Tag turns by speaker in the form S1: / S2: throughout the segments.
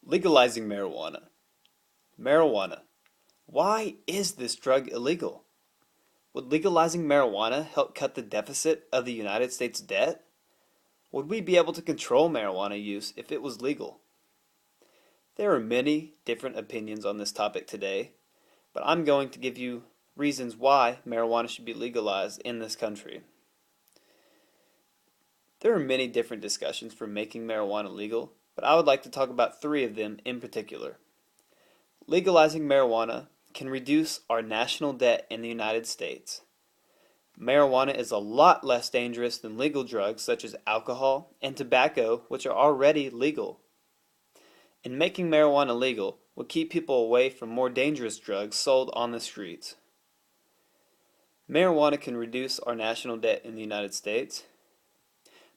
S1: Legalizing marijuana. Marijuana. Why is this drug illegal? Would legalizing marijuana help cut the deficit of the United States debt? Would we be able to control marijuana use if it was legal? There are many different opinions on this topic today, but I'm going to give you reasons why marijuana should be legalized in this country. There are many different discussions for making marijuana legal, but I would like to talk about three of them in particular. Legalizing marijuana can reduce our national debt in the United States. Marijuana is a lot less dangerous than legal drugs such as alcohol and tobacco, which are already legal. And making marijuana legal will keep people away from more dangerous drugs sold on the streets. Marijuana can reduce our national debt in the United States.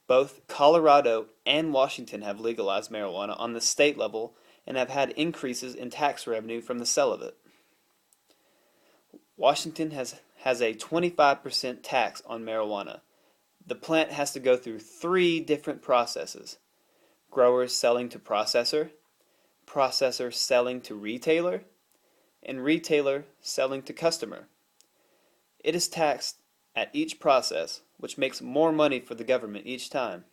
S1: Both Colorado and Washington have legalized marijuana on the state level and have had increases in tax revenue from the sale of it. Washington has a 25% tax on marijuana. The plant has to go through 3 different processes: growers selling to processor, processor selling to retailer, and retailer selling to customer. It is taxed at each process, which makes more money for the government each time.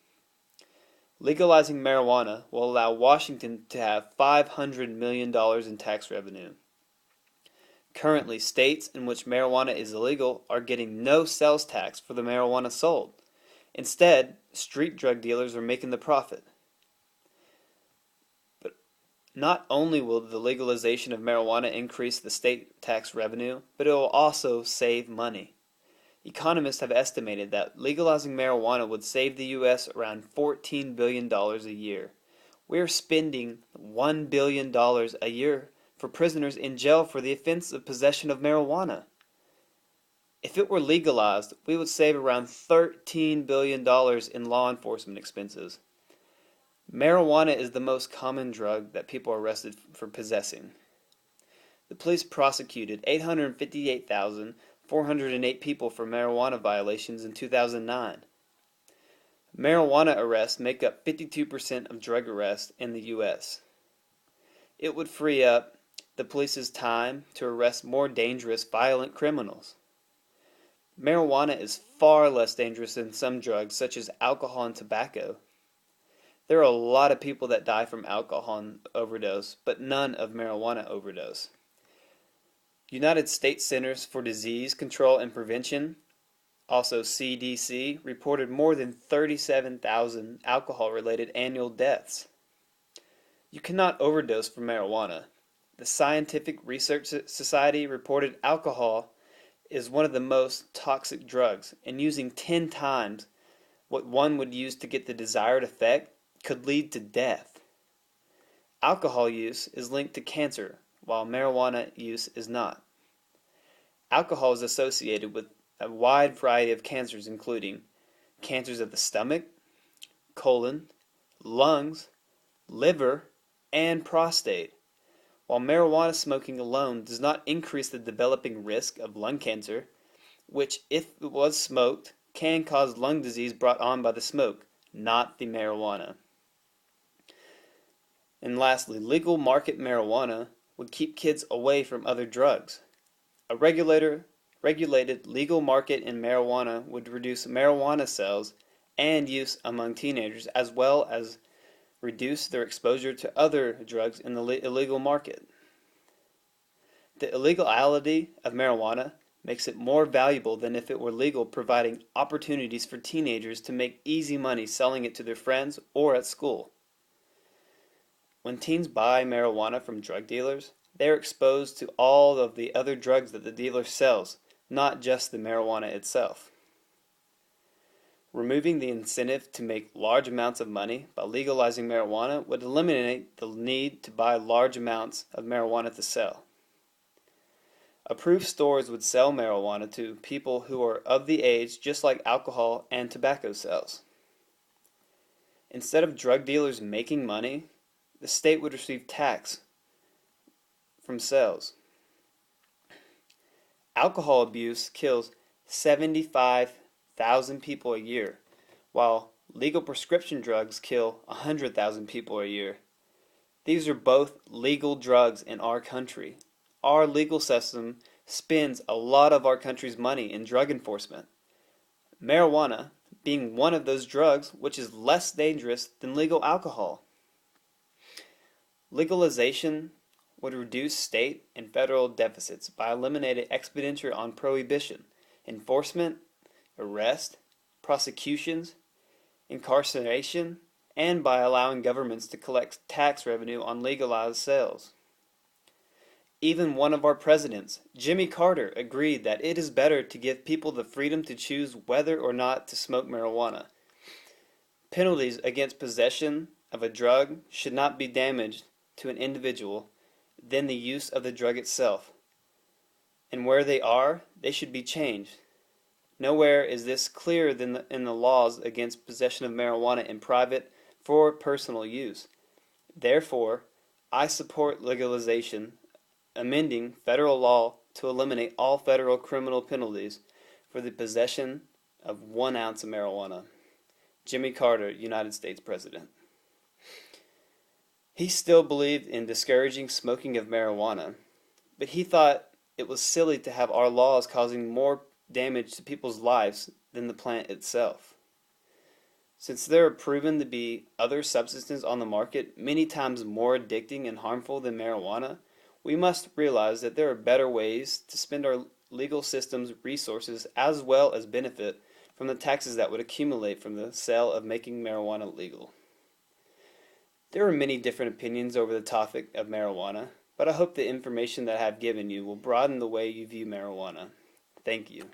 S1: Legalizing marijuana will allow Washington to have $500 million in tax revenue. Currently, states in which marijuana is illegal are getting no sales tax for the marijuana sold. Instead, street drug dealers are making the profit. But not only will the legalization of marijuana increase the state tax revenue, but it will also save money. Economists have estimated that legalizing marijuana would save the U.S. around $14 billion a year. We are spending $1 billion a year for prisoners in jail for the offense of possession of marijuana. If it were legalized, we would save around $13 billion in law enforcement expenses. Marijuana is the most common drug that people are arrested for possessing. The police prosecuted 858,408 people for marijuana violations in 2009. Marijuana arrests make up 52% of drug arrests in the U.S. It would free up the police's time to arrest more dangerous, violent criminals. Marijuana is far less dangerous than some drugs such as alcohol and tobacco. There are a lot of people that die from alcohol overdose, but none of marijuana overdose. United States Centers for Disease Control and Prevention, also CDC, reported more than 37,000 alcohol-related annual deaths. You cannot overdose from marijuana. The Scientific Research Society reported alcohol is one of the most toxic drugs, and using 10 times what one would use to get the desired effect could lead to death. Alcohol use is linked to cancer, while marijuana use is not. Alcohol is associated with a wide variety of cancers, including cancers of the stomach, colon, lungs, liver, and prostate. While marijuana smoking alone does not increase the developing risk of lung cancer, which, if it was smoked, can cause lung disease brought on by the smoke, not the marijuana. And lastly, legal market marijuana would keep kids away from other drugs. A regulated legal market in marijuana would reduce marijuana sales and use among teenagers, as well as reduce their exposure to other drugs in the illegal market. The illegality of marijuana makes it more valuable than if it were legal, providing opportunities for teenagers to make easy money selling it to their friends or at school. When teens buy marijuana from drug dealers, they are exposed to all of the other drugs that the dealer sells, not just the marijuana itself. Removing the incentive to make large amounts of money by legalizing marijuana would eliminate the need to buy large amounts of marijuana to sell. Approved stores would sell marijuana to people who are of the age, just like alcohol and tobacco sells. Instead of drug dealers making money, the state would receive tax from sales. Alcohol abuse kills 75,000 people a year, while legal prescription drugs kill 100,000 people a year. These are both legal drugs in our country. Our legal system spends a lot of our country's money in drug enforcement. Marijuana being one of those drugs which is less dangerous than legal alcohol. Legalization would reduce state and federal deficits by eliminating expenditure on prohibition, enforcement, arrest, prosecutions, incarceration, and by allowing governments to collect tax revenue on legalized sales. Even one of our presidents, Jimmy Carter, agreed that it is better to give people the freedom to choose whether or not to smoke marijuana. Penalties against possession of a drug should not be damaged to an individual than the use of the drug itself. And where they are, they should be changed. Nowhere is this clearer than in the laws against possession of marijuana in private for personal use. Therefore, I support legalization, amending federal law to eliminate all federal criminal penalties for the possession of 1 ounce of marijuana. Jimmy Carter, United States President. He still believed in discouraging smoking of marijuana, but he thought it was silly to have our laws causing more damage to people's lives than the plant itself. Since there are proven to be other substances on the market many times more addicting and harmful than marijuana, we must realize that there are better ways to spend our legal system's resources as well as benefit from the taxes that would accumulate from the sale of making marijuana legal. There are many different opinions over the topic of marijuana, but I hope the information that I have given you will broaden the way you view marijuana. Thank you.